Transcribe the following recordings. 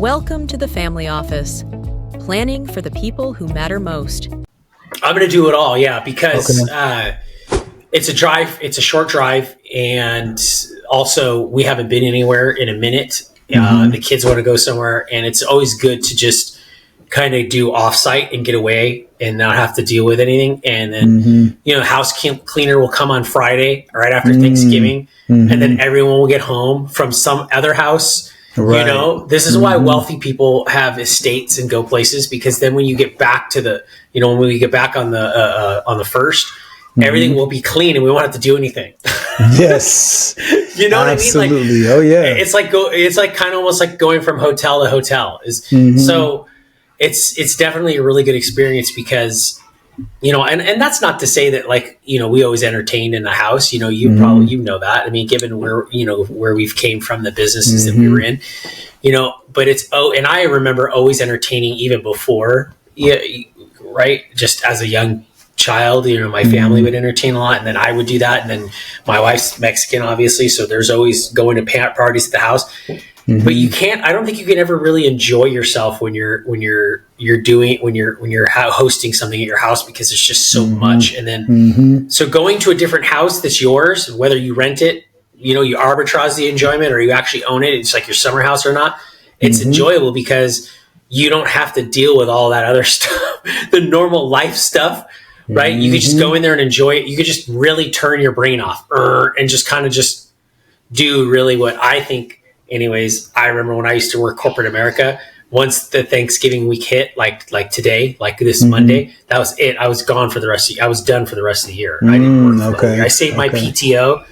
Welcome to the Family Office, planning for the people who matter most. I'm going to do it all, because it's a drive. It's a short drive, and also we haven't been anywhere in a minute. The kids want to go somewhere, and it's always good to just kind of do offsite and get away and not have to deal with anything. And then, house cleaner will come on Friday right after Thanksgiving, and then everyone will get home from some other house. Right. This is why wealthy people have estates and go places, because then when you get back to when we get back on the first, everything will be clean and we won't have to do anything. Yes. You know what Absolutely. I mean? Like, oh yeah. It's like kind of almost like going from hotel to hotel. So it's definitely a really good experience because, and that's not to say that we always entertained in the house, you probably, that, I mean, given where we've came from, the businesses that we were in, but and I remember always entertaining even before, right. Just as a young child, my family would entertain a lot, and then I would do that. And then my wife's Mexican, obviously. So there's always going to parties at the house. But I don't think you can ever really enjoy yourself when you're hosting something at your house, because it's just so much. And then, so going to a different house that's yours, whether you rent it, you arbitrage the enjoyment or you actually own it. It's like your summer house or not. It's enjoyable because you don't have to deal with all that other stuff, the normal life stuff, right? You could just go in there and enjoy it. You could just really turn your brain off and just kind of just do really what I think. Anyways, I remember when I used to work corporate America, once the Thanksgiving week hit, like today, like this Monday, that was it. I was gone for the rest of I was done for the rest of the year. I didn't work for the year. I saved my PTO.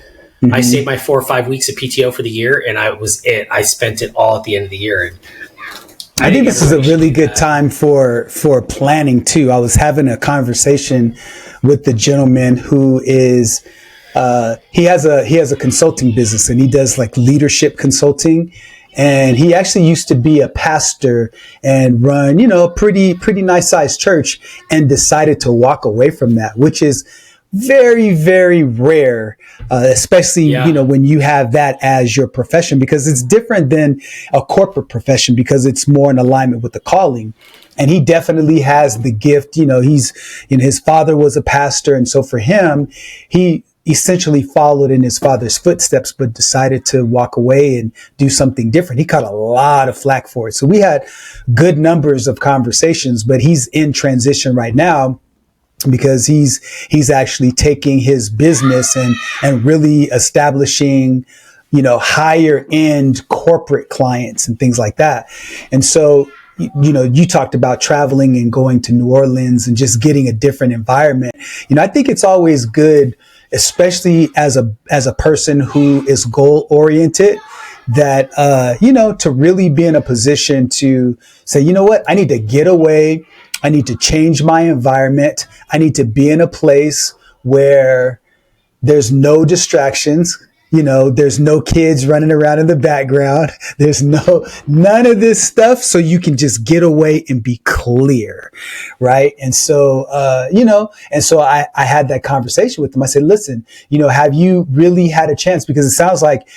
I saved my 4 or 5 weeks of PTO for the year, and I spent it all at the end of the year. And I think this is a really good time for planning too. I was having a conversation with the gentleman who is he has a consulting business, and he does like leadership consulting. And he actually used to be a pastor and run, a pretty nice sized church, and decided to walk away from that, which is very, very rare, especially, when you have that as your profession, because it's different than a corporate profession, because it's more in alignment with the calling. And he definitely has the gift. His father was a pastor. And so for him, he essentially followed in his father's footsteps, but decided to walk away and do something different. He caught a lot of flack for it. So we had good numbers of conversations, but he's in transition right now, because he's actually taking his business and really establishing, higher end corporate clients and things like that. And so, you talked about traveling and going to New Orleans and just getting a different environment. I think it's always good, especially as a person who is goal oriented, that, to really be in a position to say, you know what, I need to get away. I need to change my environment. I need to be in a place where there's no distractions. There's no kids running around in the background. There's none of this stuff. So you can just get away and be clear. Right. And so, I had that conversation with him. I said, listen, have you really had a chance? Because it sounds like,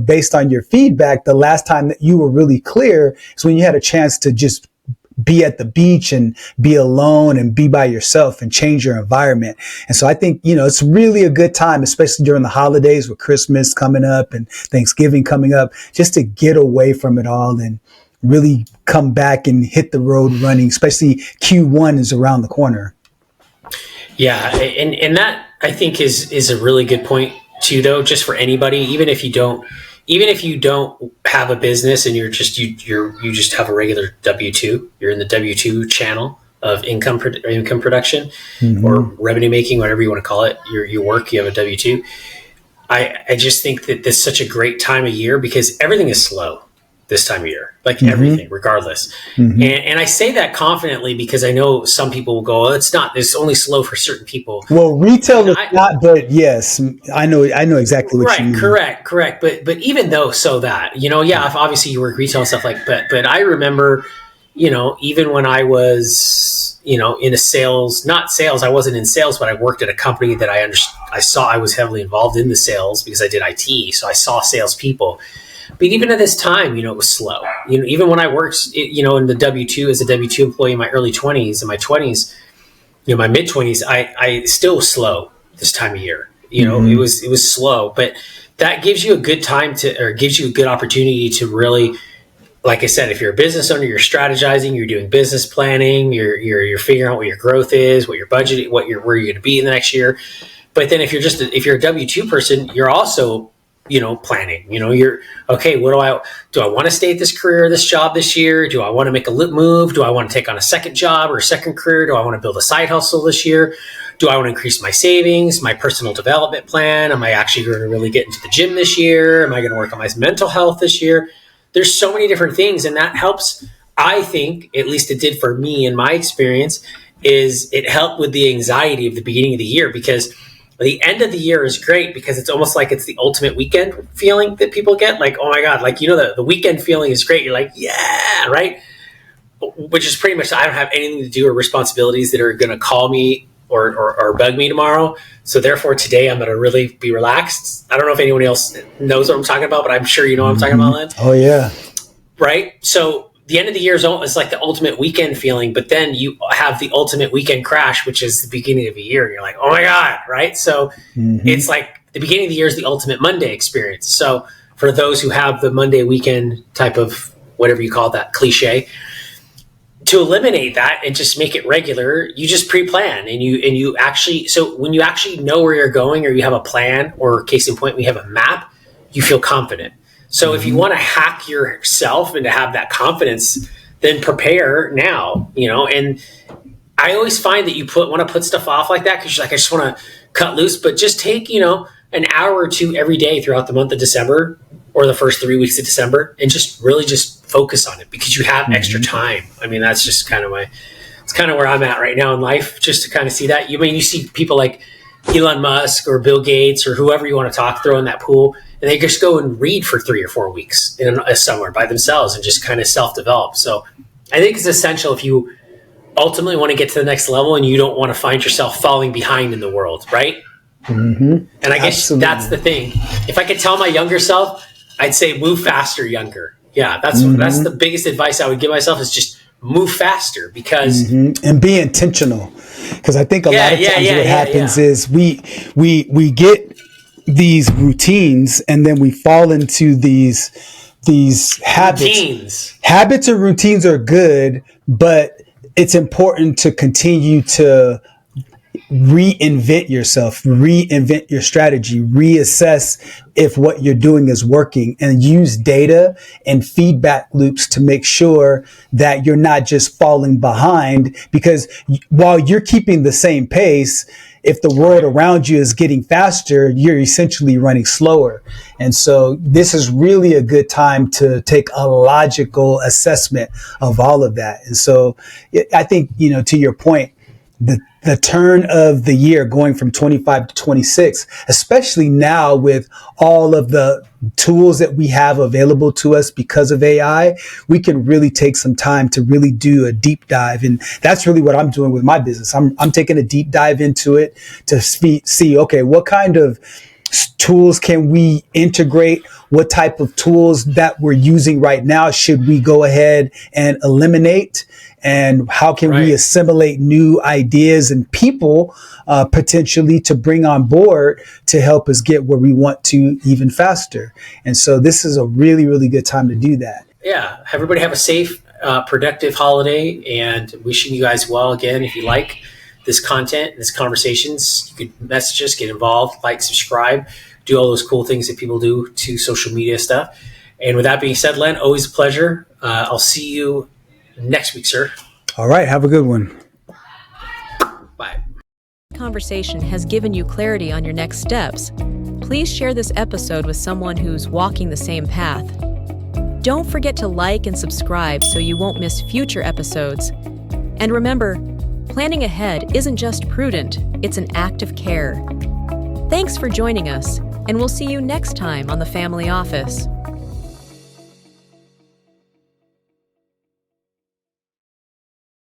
based on your feedback, the last time that you were really clear is when you had a chance to just be at the beach and be alone and be by yourself and change your environment. And so I think, it's really a good time, especially during the holidays with Christmas coming up and Thanksgiving coming up, just to get away from it all and really come back and hit the road running, especially Q1 is around the corner. Yeah. And that I think is a really good point too, though, just for anybody, even if you don't have a business and you just have a regular W-2, you're in the W-2 channel of income production or revenue making, whatever you want to call it, you have a W-2. I just think that this is such a great time of year because everything is slow this time of year, like everything, regardless. And I say that confidently because I know some people will go, it's only slow for certain people. Well, retail is not, but yes, I know exactly what you mean. Correct. But even though, if obviously you work retail and stuff but I remember, even when I was, in a I wasn't in sales, but I worked at a company that I saw I was heavily involved in the sales because I did IT. So I saw salespeople. But even at this time, it was slow. Even when I worked, in the W-2 as a W-2 employee in my early 20s and my 20s, my mid 20s, I still was slow this time of year. It was slow, but that gives you a good gives you a good opportunity to really, like I said, if you're a business owner, you're strategizing, you're doing business planning, you're figuring out what your growth is, what your budget, where you're going to be in the next year. But then if you're a W-2 person, you're also, planning. You're okay. Do I want to stay at this career, this job this year? Do I want to make a move? Do I want to take on a second job or a second career? Do I want to build a side hustle this year? Do I want to increase my savings, my personal development plan? Am I actually going to really get into the gym this year? Am I going to work on my mental health this year? There's so many different things, and that helps. I think, at least it did for me in my experience, is it helped with the anxiety of the beginning of the year, because the end of the year is great because it's almost like it's the ultimate weekend feeling that people get. Like, oh my God, the weekend feeling is great. You're like, yeah, right? Which is pretty much, I don't have anything to do or responsibilities that are going to call me or bug me tomorrow. So therefore today I'm going to really be relaxed. I don't know if anyone else knows what I'm talking about, but I'm sure you know what I'm talking about, Len. Oh yeah. Right. So the end of the year is like the ultimate weekend feeling, but then you have the ultimate weekend crash, which is the beginning of the year. And you're like, oh my God. Right. So it's like the beginning of the year is the ultimate Monday experience. So for those who have the Monday weekend type of whatever you call that cliche, to eliminate that and just make it regular, you just pre-plan and you actually, so when you actually know where you're going or you have a plan, or case in point, we have a map, you feel confident. So if you want to hack yourself and to have that confidence, then prepare now, and I always find that you want to put stuff off like that because you're like, I just want to cut loose, but just take, an hour or two every day throughout the month of December or the first 3 weeks of December and just really just focus on it because you have extra time. I mean, that's just it's kind of where I'm at right now in life, just to kind of see that. You see people like Elon Musk or Bill Gates or whoever you want to talk, throw in that pool, and they just go and read for 3 or 4 weeks somewhere by themselves and just kind of self-develop. So I think it's essential if you ultimately want to get to the next level and you don't want to find yourself falling behind in the world, right? And I guess that's the thing. If I could tell my younger self, I'd say move faster, younger. Yeah, that's the biggest advice I would give myself, is just move faster, because and be intentional. Because I think a lot of times what happens is we get these routines and then we fall into these habits. Habits or routines are good, but it's important to continue to reinvent yourself, reinvent your strategy, reassess if what you're doing is working, and use data and feedback loops to make sure that you're not just falling behind, because while you're keeping the same pace, if the world around you is getting faster, you're essentially running slower. And so this is really a good time to take a logical assessment of all of that. And so I think, to your point, the turn of the year going from 25 to 26, especially now with all of the tools that we have available to us because of AI, we can really take some time to really do a deep dive. And that's really what I'm doing with my business. I'm taking a deep dive into it to see, okay, what kind of tools can we integrate? What type of tools that we're using right now should we go ahead and eliminate? And how can we assimilate new ideas and people potentially to bring on board to help us get where we want to even faster? And so this is a really, really good time to do that. Yeah. Everybody have a safe, productive holiday, and wishing you guys well again. If you like this content, this conversations, you could message us, get involved, like, subscribe, do all those cool things that people do to social media stuff. And with that being said, Len, always a pleasure. I'll see you next week, sir. All right. Have a good one. Bye. Conversation has given you clarity on your next steps. Please share this episode with someone who's walking the same path. Don't forget to like and subscribe so you won't miss future episodes. And remember, planning ahead isn't just prudent, it's an act of care. Thanks for joining us, and we'll see you next time on the Family Office.